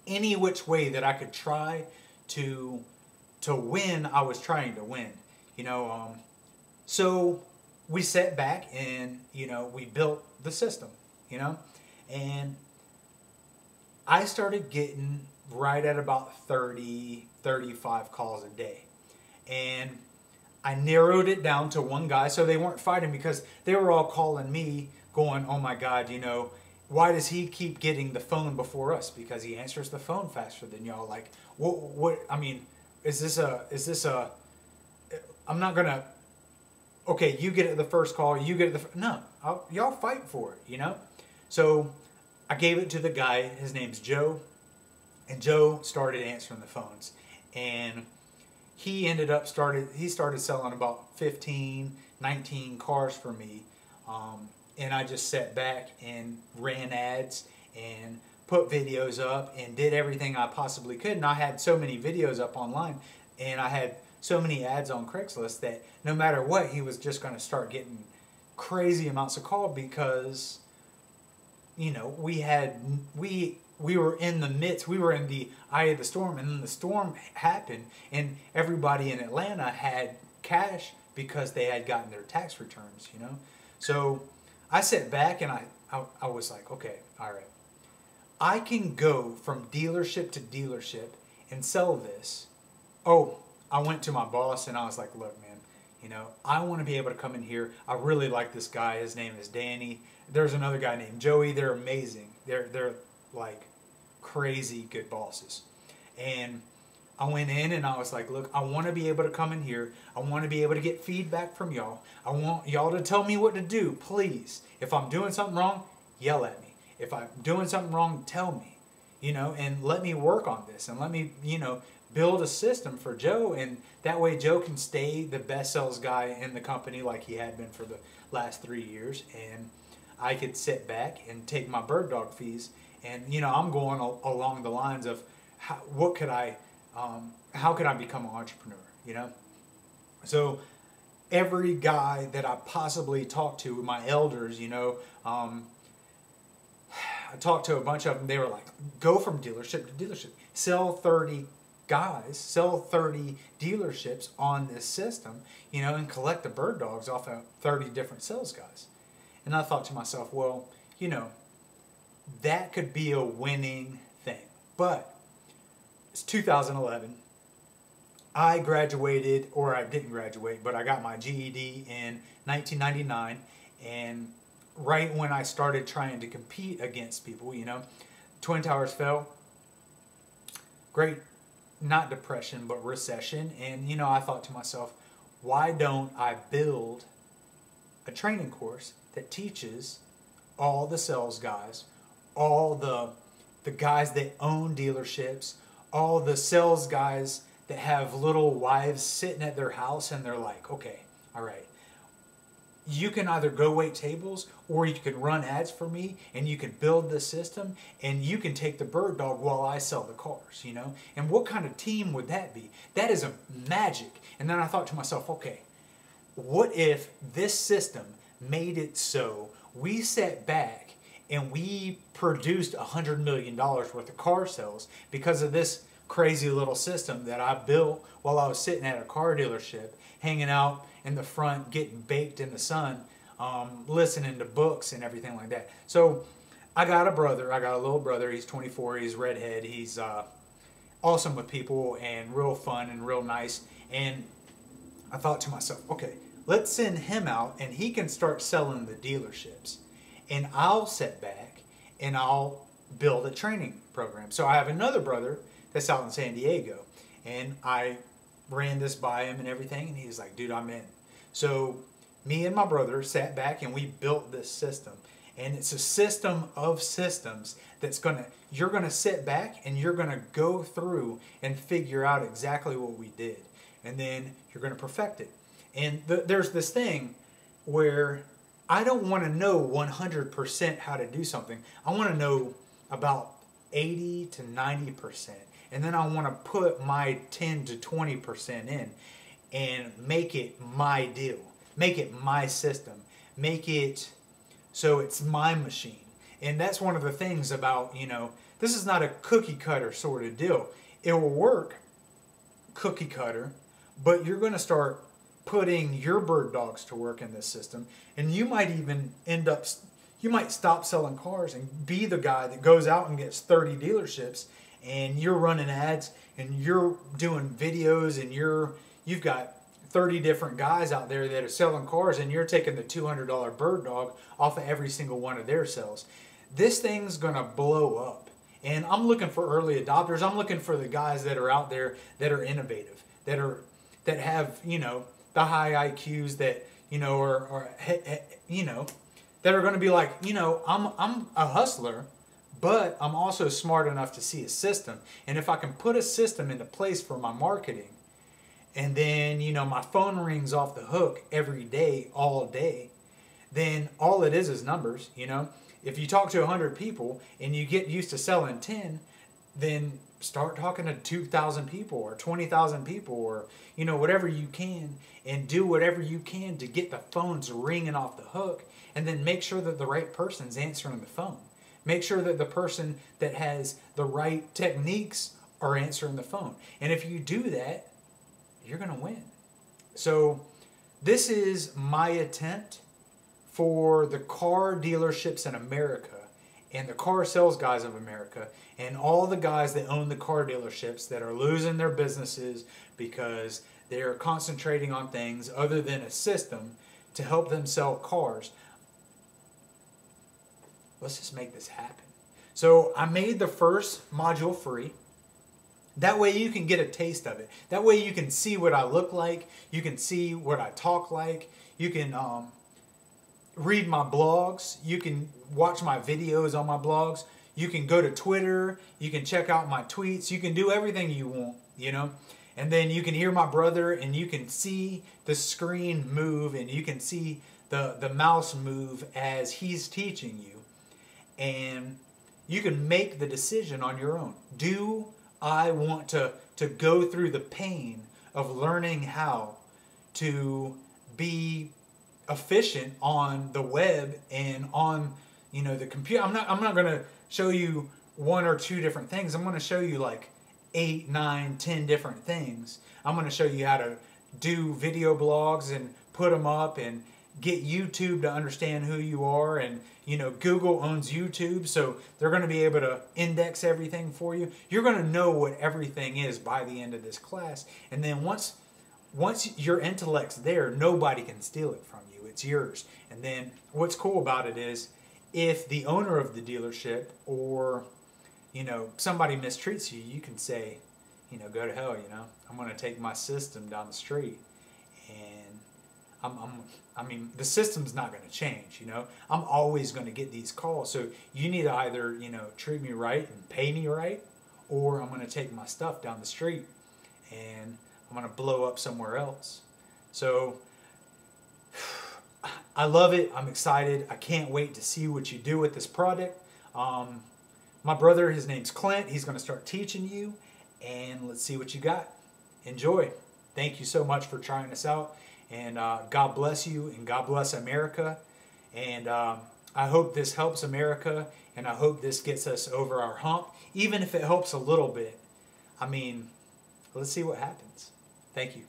any which way that I could try to win, I was trying to win. So we sat back and we built the system. And I started getting right at about 30, 35 calls a day. And I narrowed it down to one guy, so they weren't fighting, because they were all calling me going, oh my God, why does he keep getting the phone before us? Because he answers the phone faster than y'all. Like, what, I mean, is this a, I'm not going to, okay, you get it the first call, you get it no, y'all fight for it, So I gave it to the guy, his name's Joe, and Joe started answering the phones. And he started selling about 15, 19 cars for me. And I just sat back and ran ads and put videos up and did everything I possibly could. And I had so many videos up online, and I had so many ads on Craigslist that no matter what, he was just going to start getting crazy amounts of call, because we were in the midst, we were in the eye of the storm, and then the storm happened, and everybody in Atlanta had cash because they had gotten their tax returns, So I sat back and I was like, okay, all right. I can go from dealership to dealership and sell this. Oh, I went to my boss and I was like, look, man, I want to be able to come in here. I really like this guy. His name is Danny. There's another guy named Joey. They're amazing. They're like crazy good bosses. And I went in and I was like, look, I want to be able to come in here. I want to be able to get feedback from y'all. I want y'all to tell me what to do, please. If I'm doing something wrong, yell at me. If I'm doing something wrong, tell me, and let me work on this, and let me, build a system for Joe, and that way Joe can stay the best sales guy in the company like he had been for the last 3 years, and I could sit back and take my bird dog fees, and I'm going along the lines of how could I become an entrepreneur, So every guy that I possibly talked to, my elders, I talked to a bunch of them. They were like, go from dealership to dealership, sell 30 guys, sell 30 dealerships on this system, and collect the bird dogs off of 30 different sales guys. And I thought to myself, well, that could be a winning thing. But it's 2011. I graduated, or I didn't graduate, but I got my GED in 1999. And right when I started trying to compete against people, Twin Towers fell. Great, not depression, but recession. And, I thought to myself, why don't I build a training course that teaches all the sales guys, all the guys that own dealerships, all the sales guys that have little wives sitting at their house and they're like, okay, all right, you can either go wait tables or you can run ads for me and you can build the system and you can take the bird dog while I sell the cars, And what kind of team would that be? That is a magic. And then I thought to myself, okay, what if this system made it so we sat back and we produced $100 million worth of car sales because of this crazy little system that I built while I was sitting at a car dealership, hanging out in the front, getting baked in the sun, listening to books and everything like that. So I got a little brother, he's 24, he's redhead, he's awesome with people and real fun and real nice. And I thought to myself, okay, let's send him out and he can start selling the dealerships. And I'll sit back and I'll build a training program. So I have another brother that's out in San Diego, and I ran this by him and everything, and he's like, dude, I'm in. So me and my brother sat back and we built this system. And it's a system of systems that's you're gonna sit back and you're gonna go through and figure out exactly what we did. And then you're gonna perfect it. And there's this thing where I don't want to know 100% how to do something. I want to know about 80 to 90%. And then I want to put my 10 to 20% in and make it my deal. Make it my system. Make it so it's my machine. And that's one of the things about, this is not a cookie cutter sort of deal. It will work cookie cutter, but you're going to start putting your bird dogs to work in this system, and you might even you might stop selling cars and be the guy that goes out and gets 30 dealerships, and you're running ads and you're doing videos, and you've got 30 different guys out there that are selling cars, and you're taking the $200 bird dog off of every single one of their sales. This thing's going to blow up. And I'm looking for early adopters. I'm looking for the guys that are out there that are innovative, that have, the high IQs, that, that are going to be like, I'm a hustler, but I'm also smart enough to see a system. And if I can put a system into place for my marketing, and then, my phone rings off the hook every day, all day, then all it is numbers, If you talk to 100 people and you get used to selling 10, then start talking to 2,000 people or 20,000 people, or, whatever you can, and do whatever you can to get the phones ringing off the hook, and then make sure that the right person's answering the phone. Make sure that the person that has the right techniques are answering the phone. And if you do that, you're going to win. So this is my attempt for the car dealerships in America and the car sales guys of America and all the guys that own the car dealerships that are losing their businesses because they're concentrating on things other than a system to help them sell cars. Let's just make this happen. So I made the first module free. That way you can get a taste of it. That way you can see what I look like. You can see what I talk like. You can read my blogs. You can watch my videos on my blogs. You can go to Twitter. You can check out my tweets. You can do everything you want, And then you can hear my brother, and you can see the screen move, and you can see the mouse move as he's teaching you. And you can make the decision on your own. Do I want to go through the pain of learning how to be efficient on the web and on the computer? I'm not going to show you one or two different things. I'm going to show you like 8, 9, 10 different things. I'm going to show you how to do video blogs and put them up and get YouTube to understand who you are. And Google owns YouTube, so they're going to be able to index everything for you. You're going to know what everything is by the end of this class. And then once your intellect's there, nobody can steal it from you. It's yours. And then what's cool about it is, if the owner of the dealership or somebody mistreats you, you can say, go to hell. I'm going to take my system down the street, and the system's not going to change. I'm always going to get these calls. So you need to either treat me right and pay me right, or I'm going to take my stuff down the street and I'm going to blow up somewhere else. So I love it. I'm excited. I can't wait to see what you do with this product. My brother, his name's Clint. He's going to start teaching you, and let's see what you got. Enjoy. Thank you so much for trying this out, and God bless you, and God bless America. And I hope this helps America, and I hope this gets us over our hump, even if it helps a little bit. Let's see what happens. Thank you.